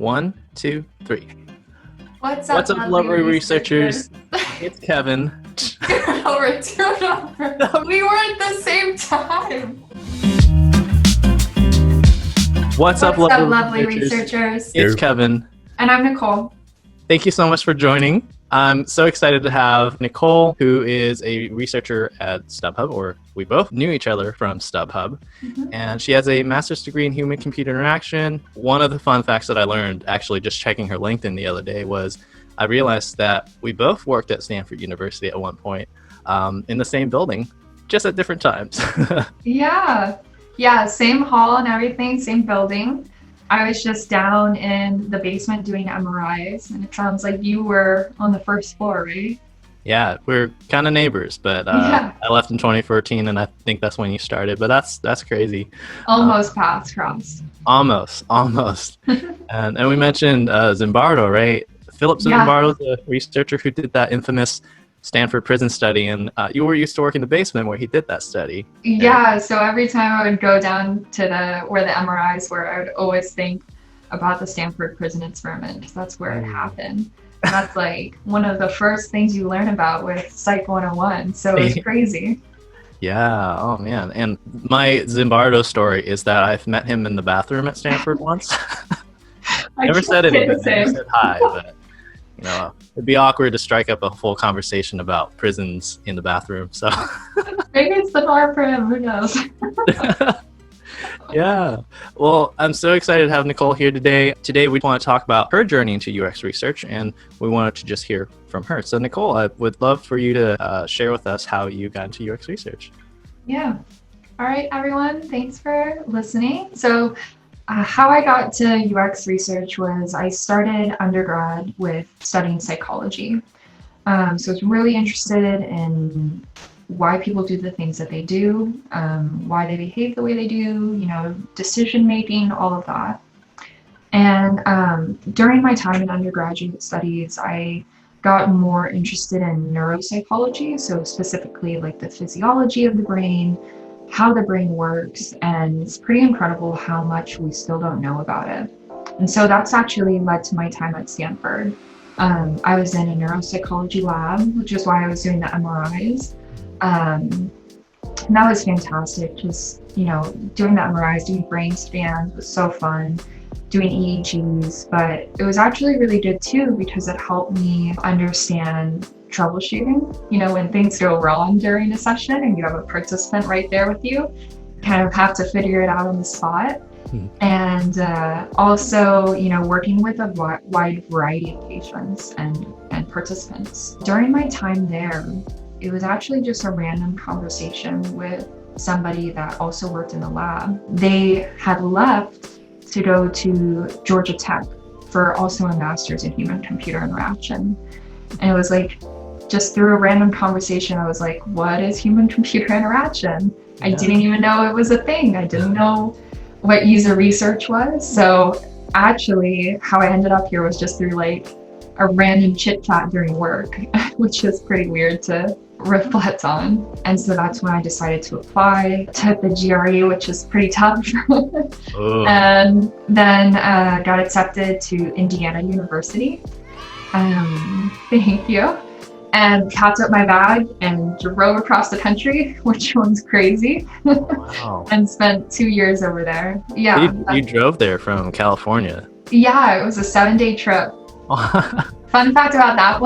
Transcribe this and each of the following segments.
1, 2, 3. What's What's up, lovely researchers? researchers? It's Kevin. Over turnover. We were at the same time. What's up, lovely researchers? It's Kevin. And I'm Nicole. Thank you so much for joining. I'm so excited to have Nicole, who is a researcher at StubHub, or we both knew each other from StubHub. And she has a master's degree in human-computer interaction. One of the fun facts that I learned, actually just checking her LinkedIn the other day, was I realized that we both worked at Stanford University at one point in the same building, just at different times. Yeah, same hall and everything, same building. I was just down in the basement doing MRIs, and it sounds like you were on the first floor, right? Yeah, we're kind of neighbors, but I left in 2014, and I think that's when you started, but that's crazy. Almost paths crossed. Almost. and we mentioned Zimbardo, right? Philip Zimbardo is a researcher who did that infamous Stanford prison study, and you were used to work in the basement where he did that study. Yeah, so every time I would go down to where the MRIs were, I would always think about the Stanford prison experiment, because that's where it happened. And that's like one of the first things you learn about with Psych 101, so it's crazy. Yeah, oh man. And my Zimbardo story is that I've met him in the bathroom at Stanford once. Never said anything, never said hi, but you know, it'd be awkward to strike up a full conversation about prisons in the bathroom. So maybe it's the norm for him. Who knows? Yeah. Well, I'm so excited to have Nicole here today. Today, we want to talk about her journey into UX research, and we wanted to just hear from her. So, Nicole, I would love for you to share with us how you got into UX research. Yeah. All right, everyone. Thanks for listening. So, how I got to UX research was I started undergrad with studying psychology. So I was really interested in why people do the things that they do, why they behave the way they do, decision making, all of that. And during my time in undergraduate studies, I got more interested in neuropsychology, so specifically like the physiology of the brain, how the brain works, and it's pretty incredible how much we still don't know about it. And so that's actually led to my time at Stanford. I was in a neuropsychology lab, which is why I was doing the MRIs. And that was fantastic. Just, doing the MRIs, doing brain scans was so fun, doing EEGs, but it was actually really good too because it helped me understand troubleshooting. When things go wrong during a session and you have a participant right there with you, kind of have to figure it out on the spot. And also, working with a wide variety of patients and participants. During my time there, it was actually just a random conversation with somebody that also worked in the lab. They had left to go to Georgia Tech for also a master's in human-computer interaction. And it was like, just through a random conversation, I was like, what is human-computer interaction? I didn't even know it was a thing. I didn't know what user research was. So actually, how I ended up here was just through like a random chit chat during work, which is pretty weird to reflect on. And so that's when I decided to apply, took the GRE, which is pretty tough. And then got accepted to Indiana University. Thank you. And packed up my bag and drove across the country, which was crazy. Wow. And spent 2 years over there. Yeah. You drove there from California. Yeah, it was a 7-day trip. Fun fact about that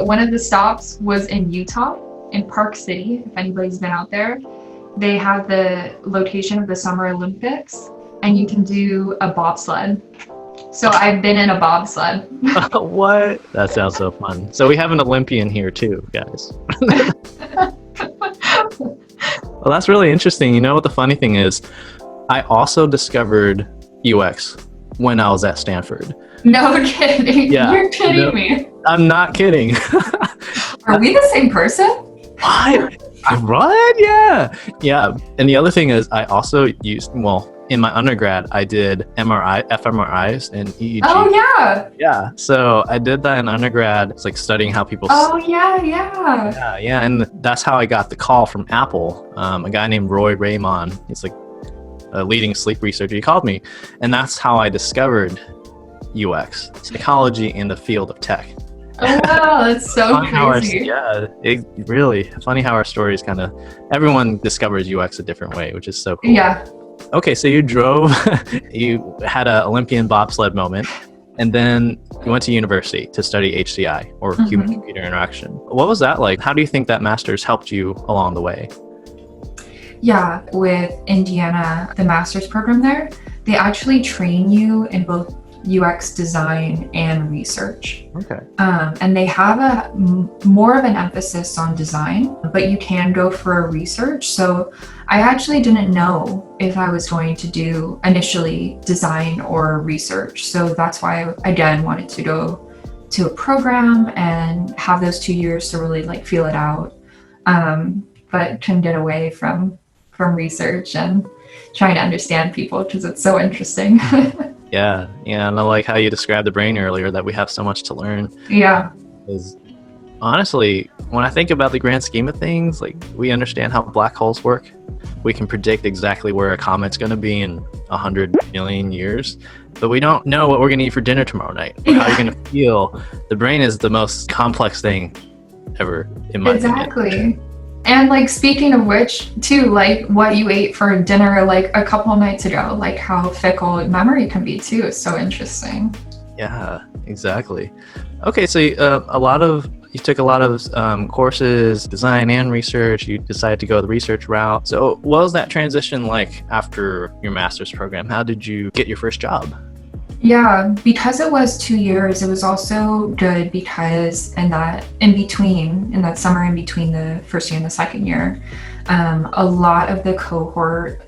one of the stops was in Utah, in Park City. If anybody's been out there, they have the location of the Summer Olympics, and you can do a bobsled. So I've been in a bobsled. What? That sounds so fun. So we have an Olympian here too, guys. Well, that's really interesting. You know what the funny thing is? I also discovered UX when I was at Stanford. No kidding. Yeah, you're kidding me. I'm not kidding. Are we the same person? What? Yeah. And the other thing is I also used, in my undergrad, I did fMRIs and EEG. Oh, yeah. Yeah. So I did that in undergrad. It's like studying how people... Oh, yeah. Yeah. And that's how I got the call from Apple. A guy named Roy Raymond. He's like a leading sleep researcher. He called me. And that's how I discovered UX, psychology in the field of tech. Oh wow, that's so crazy. Really funny how our stories everyone discovers UX a different way, which is so cool. Yeah. Okay, so you drove, you had an Olympian bobsled moment, and then you went to university to study HCI, or human-computer interaction. What was that like? How do you think that master's helped you along the way? Yeah, with Indiana, the master's program there, they actually train you in both UX design and research. Okay. And they have more of an emphasis on design, but you can go for research. So I actually didn't know if I was going to do initially design or research. So that's why I, again, wanted to go to a program and have those 2 years to really like feel it out. But couldn't get away from research and trying to understand people because it's so interesting. Yeah, and I like how you described the brain earlier, that we have so much to learn. Yeah. Because honestly, when I think about the grand scheme of things, like we understand how black holes work. We can predict exactly where a comet's going to be in 100 million years, but we don't know what we're going to eat for dinner tomorrow night, or how you're going to feel. The brain is the most complex thing ever, in my opinion. And like speaking of which too, like what you ate for dinner like a couple of nights ago, like how fickle memory can be too, is so interesting. Yeah, exactly. Okay, so you took a lot of courses, design and research. You decided to go the research route. So what was that transition like after your master's program? How did you get your first job? Yeah, because it was 2 years, it was also good because in that summer in between the first year and the second year, a lot of the cohort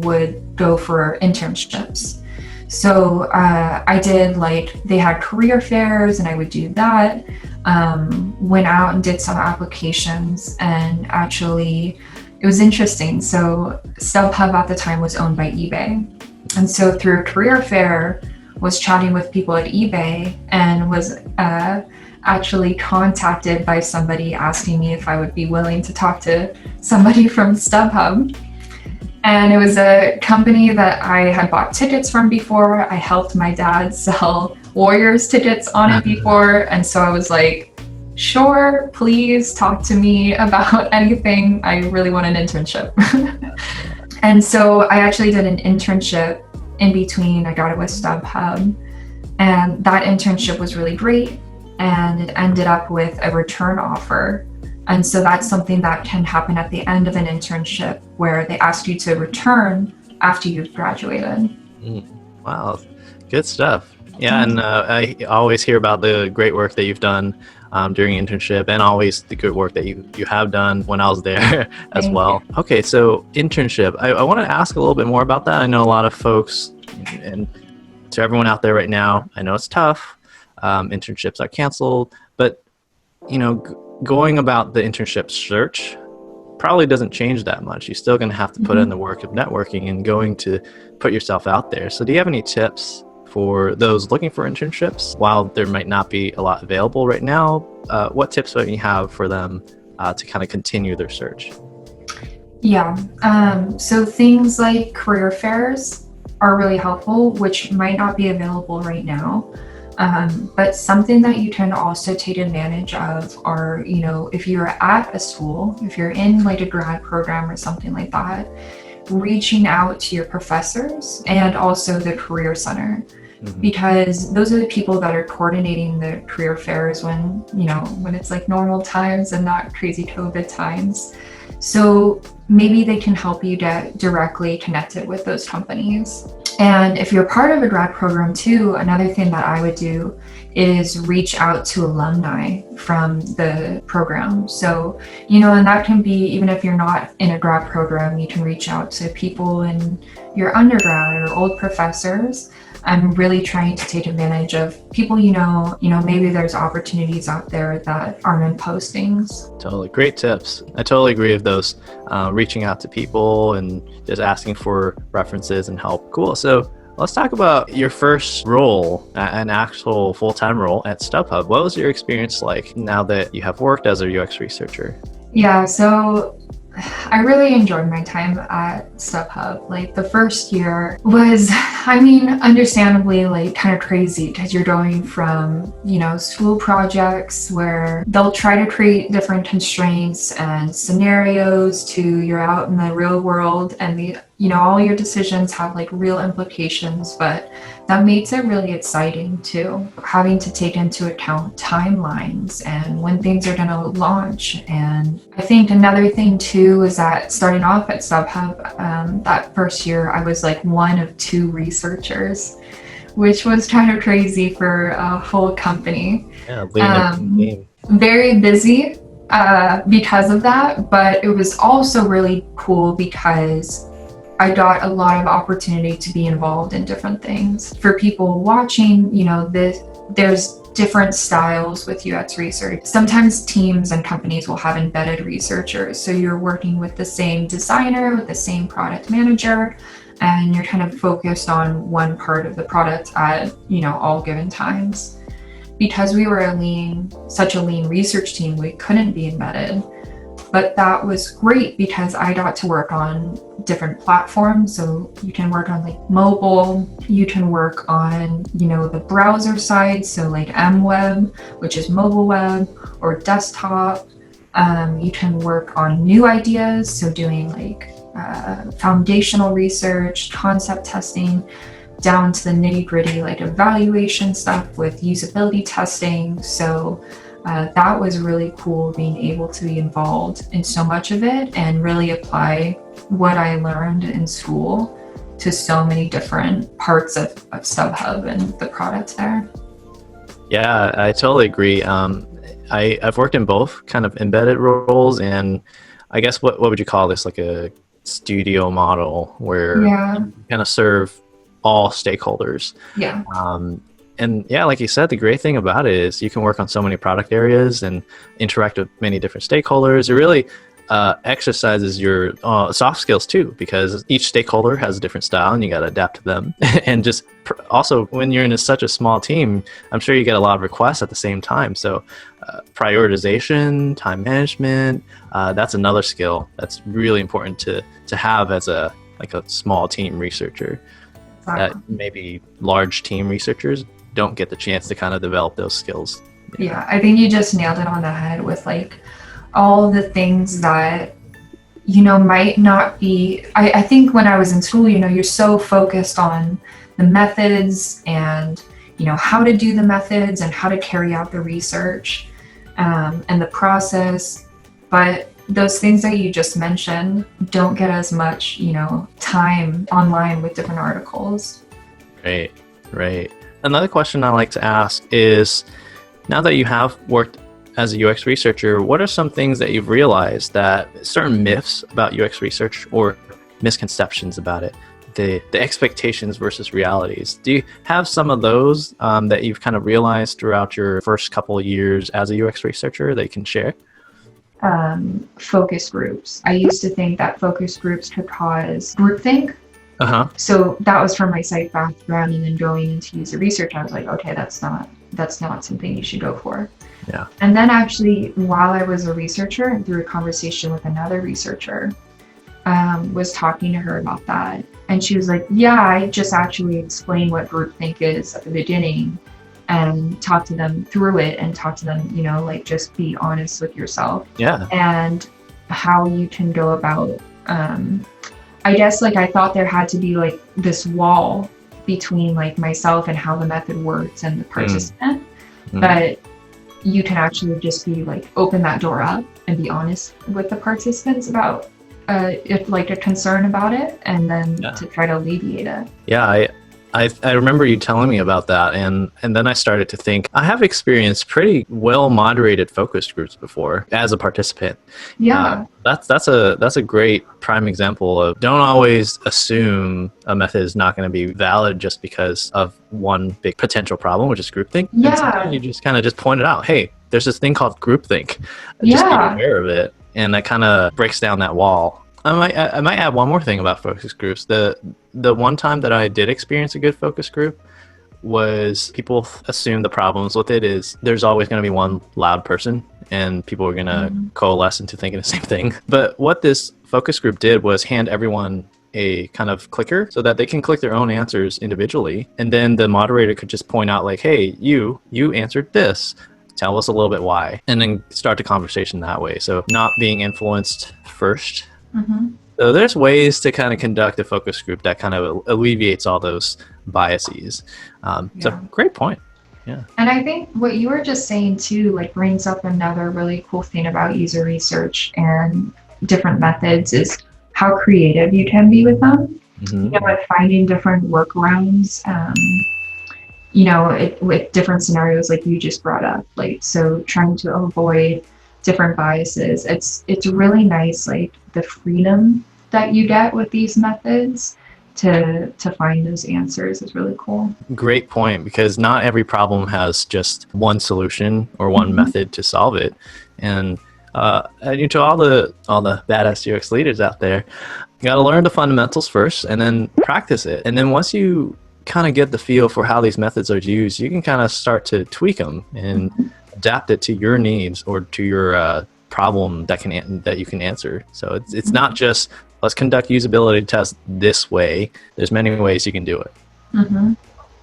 would go for internships. So I did they had career fairs and I would do that, went out and did some applications, and actually it was interesting. So StubHub at the time was owned by eBay. And so through a career fair, was chatting with people at eBay and was actually contacted by somebody asking me if I would be willing to talk to somebody from StubHub. And it was a company that I had bought tickets from before. I helped my dad sell Warriors tickets on it before. And so I was like, sure, please talk to me about anything. I really want an internship. And so I actually did an internship in between. I got it with StubHub, and that internship was really great, and it ended up with a return offer. And so that's something that can happen at the end of an internship, where they ask you to return after you've graduated. Wow, good stuff. Yeah, and I always hear about the great work that you've done during internship, and always the good work that you have done when I was there as well. Okay, so internship. I want to ask a little bit more about that. I know a lot of folks, and to everyone out there right now, I know it's tough. Internships are canceled, but going about the internship search probably doesn't change that much. You're still going to have to put in the work of networking and going to put yourself out there. So do you have any tips for those looking for internships? While there might not be a lot available right now, what tips would you have for them to kind of continue their search? Yeah, so things like career fairs are really helpful, which might not be available right now. But something that you can also take advantage of are, if you're at a school, if you're in like a grad program or something like that, reaching out to your professors and also the career center. Because those are the people that are coordinating the career fairs when it's like normal times and not crazy COVID times. So maybe they can help you get directly connected with those companies. And if you're part of a grad program too, another thing that I would do is reach out to alumni from the program. So, and that can be, even if you're not in a grad program, you can reach out to people in your undergrad or old professors. I'm really trying to take advantage of people, maybe there's opportunities out there that aren't in postings. Totally. Great tips. I totally agree with those. Reaching out to people and just asking for references and help. Cool. So let's talk about your first role, an actual full-time role at StubHub. What was your experience like now that you have worked as a UX researcher? Yeah, so I really enjoyed my time at StubHub. Like the first year was, I mean, understandably like kind of crazy because you're going from, school projects where they'll try to create different constraints and scenarios to you're out in the real world and all your decisions have like real implications, but that makes it really exciting too. Having to take into account timelines and when things are going to launch. And I think another thing too is that starting off at StubHub, that first year I was like one of 2 researchers, which was kind of crazy for a whole company. Yeah, very busy because of that, but it was also really cool because I got a lot of opportunity to be involved in different things. For people watching, there's different styles with UX research. Sometimes teams and companies will have embedded researchers. So you're working with the same designer, with the same product manager, and you're kind of focused on one part of the product at, all given times. Because we were such a lean research team, we couldn't be embedded. But that was great because I got to work on different platforms. So you can work on like mobile, you can work on, the browser side. So like MWeb, which is mobile web, or desktop. You can work on new ideas. So doing like foundational research, concept testing, down to the nitty gritty, like evaluation stuff with usability testing. So that was really cool being able to be involved in so much of it and really apply what I learned in school to so many different parts of StubHub and the product there. Yeah, I totally agree. I've worked in both kind of embedded roles, and I guess what would you call this, like a studio model where you kind of serve all stakeholders. Yeah. And yeah, like you said, the great thing about it is you can work on so many product areas and interact with many different stakeholders. It really exercises your soft skills too, because each stakeholder has a different style and you got to adapt to them. And just also when you're in such a small team, I'm sure you get a lot of requests at the same time. So prioritization, time management, that's another skill that's really important to have as a small team researcher. That maybe large team researchers don't get the chance to kind of develop those skills. Yeah, I think you just nailed it on the head with like all the things that, might not be, I think when I was in school, you're so focused on the methods and, how to do the methods and how to carry out the research and the process. But those things that you just mentioned don't get as much, time online with different articles. Right. Another question I like to ask is, now that you have worked as a UX researcher, what are some things that you've realized that certain myths about UX research or misconceptions about it, the expectations versus realities? Do you have some of those that you've kind of realized throughout your first couple of years as a UX researcher that you can share? Focus groups. I used to think that focus groups could cause groupthink. So that was from my psych background, and then going into user research, I was like, okay, that's not something you should go for. Yeah. And then actually, while I was a researcher and through a conversation with another researcher, was talking to her about that. And she was like, yeah, I just actually explained what groupthink is at the beginning and talk to them through it and talk to them, just be honest with yourself. Yeah. And how you can go about, I guess I thought there had to be this wall between myself and how the method works and the participant, but you can actually just be open that door up and be honest with the participants about if a concern about it, and then to try to alleviate it. Yeah, I remember you telling me about that, and then I started to think, I have experienced pretty well moderated focus groups before as a participant. Yeah. That's a great prime example of don't always assume a method is not going to be valid just because of one big potential problem, which is groupthink. Yeah. And sometimes you just kind of just point it out. Hey, there's this thing called groupthink. Just be aware of it. And that kind of breaks down that wall. I might add one more thing about focus groups. The one time that I did experience a good focus group was people assume the problems with it is there's always going to be one loud person and people were going to coalesce into thinking the same thing. But what this focus group did was hand everyone a kind of clicker so that they can click their own answers individually. And then the moderator could just point out like, hey, you answered this. Tell us a little bit why. And then start the conversation that way. So not being influenced first. So there's ways to kind of conduct a focus group that kind of alleviates all those biases. So great point. Yeah. And I think what you were just saying too, like brings up another really cool thing about user research and different methods is how creative you can be with them. You know, like finding different workarounds, you know, with different scenarios like you just brought up, like, so trying to avoid different biases. It's really nice, like the freedom that you get with these methods to find those answers is really cool. Great point, because not every problem has just one solution or one method to solve it. And to all the badass UX leaders out there, you got to learn the fundamentals first and then practice it. And then once you kind of get the feel for how these methods are used, you can kind of start to tweak them and adapt it to your needs or to your problem that you can answer. So it's not just let's conduct usability tests this way. There's many ways you can do it.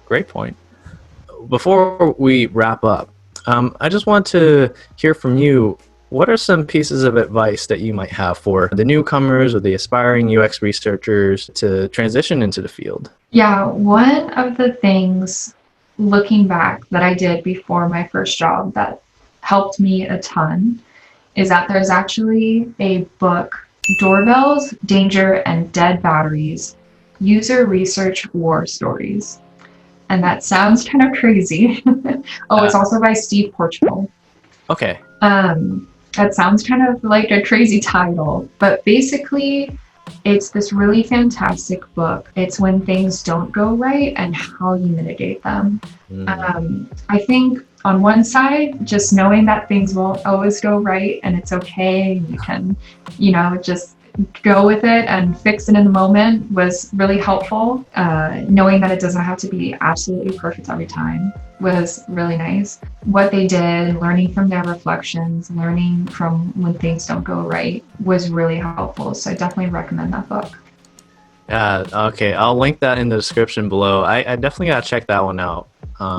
Great point. Before we wrap up, I just want to hear from you. What are some pieces of advice that you might have for the newcomers or the aspiring UX researchers to transition into the field? Yeah, one of the things looking back that I did before my first job that helped me a ton is that there's actually a book, Doorbells, Danger, and Dead Batteries, User Research War Stories. And that sounds kind of crazy. It's also by Steve Portigal. Okay. That sounds kind of like a crazy title, but basically it's this really fantastic book. It's when things don't go right and how you mitigate them. I think on one side, just knowing that things won't always go right and it's okay, and you can, you know, just go with it and fix it in the moment was really helpful. Knowing that it doesn't have to be absolutely perfect every time was really nice. What they did, learning from their reflections, learning from when things don't go right was really helpful. So I definitely recommend that book. Yeah, okay. I'll link that in the description below. I definitely got to check that one out.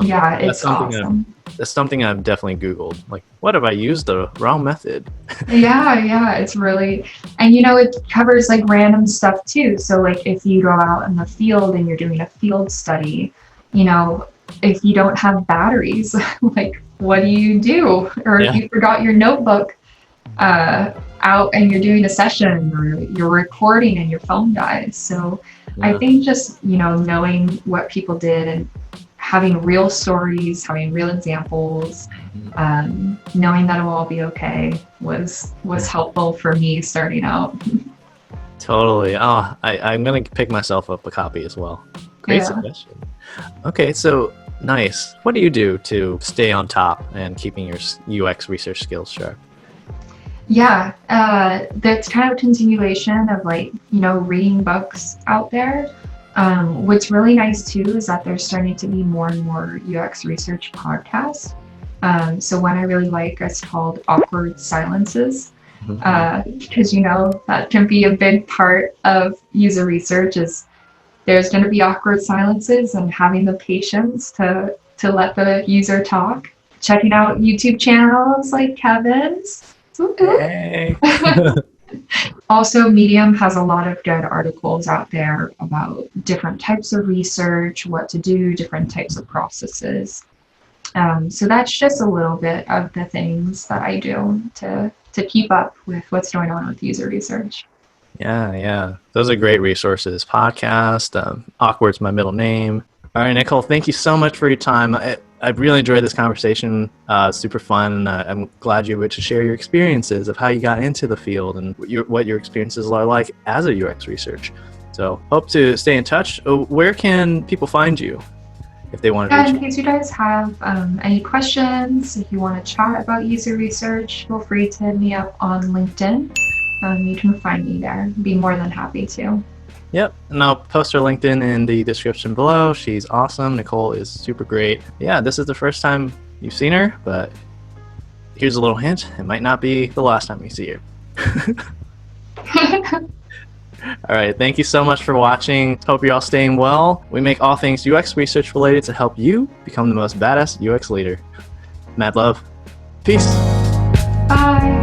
Yeah, it's awesome. That's something I've definitely Googled. Like, what if I used the wrong method? Yeah, it's really, and you know, it covers like random stuff too. So like if you go out in the field and you're doing a field study, you know, if you don't have batteries, like what do you do? Or if you forgot your notebook out and you're doing a session, or you're recording and your phone dies. So I think just, you know, knowing what people did and having real stories, having real examples, knowing that it will all be okay was helpful for me starting out. Totally. Oh, I'm going to pick myself up a copy as well. Great suggestion. Okay, so nice. What do you do to stay on top and keeping your UX research skills sharp? Yeah, that's kind of a continuation of like, you know, reading books out there. What's really nice too is that there's starting to be more and more UX research podcasts. So one I really like is called Awkward Silences, because, you know, that can be a big part of user research is there's going to be awkward silences, and having the patience to let the user talk. Checking out YouTube channels like Kevin's. Hey. Also, Medium has a lot of good articles out there about different types of research, what to do, different types of processes. So that's just a little bit of the things that I do to keep up with what's going on with user research. Yeah. Those are great resources. Podcast, Awkward's my middle name. All right, Nicole, thank you so much for your time. I really enjoyed this conversation. Super fun. I'm glad you were able to share your experiences of how you got into the field and what your experiences are like as a UX researcher. So hope to stay in touch. Where can people find you if they want to reach you? In case you guys have any questions, if you want to chat about user research, feel free to hit me up on LinkedIn. You can find me there. I'd be more than happy to. Yep, and I'll post her LinkedIn in the description below. She's awesome. Nicole is super great. Yeah, this is the first time you've seen her, but here's a little hint, it might not be the last time you see her. All right, thank you so much for watching. Hope you're all staying well. We make all things UX research related to help you become the most badass UX leader. Mad love. Peace. Bye.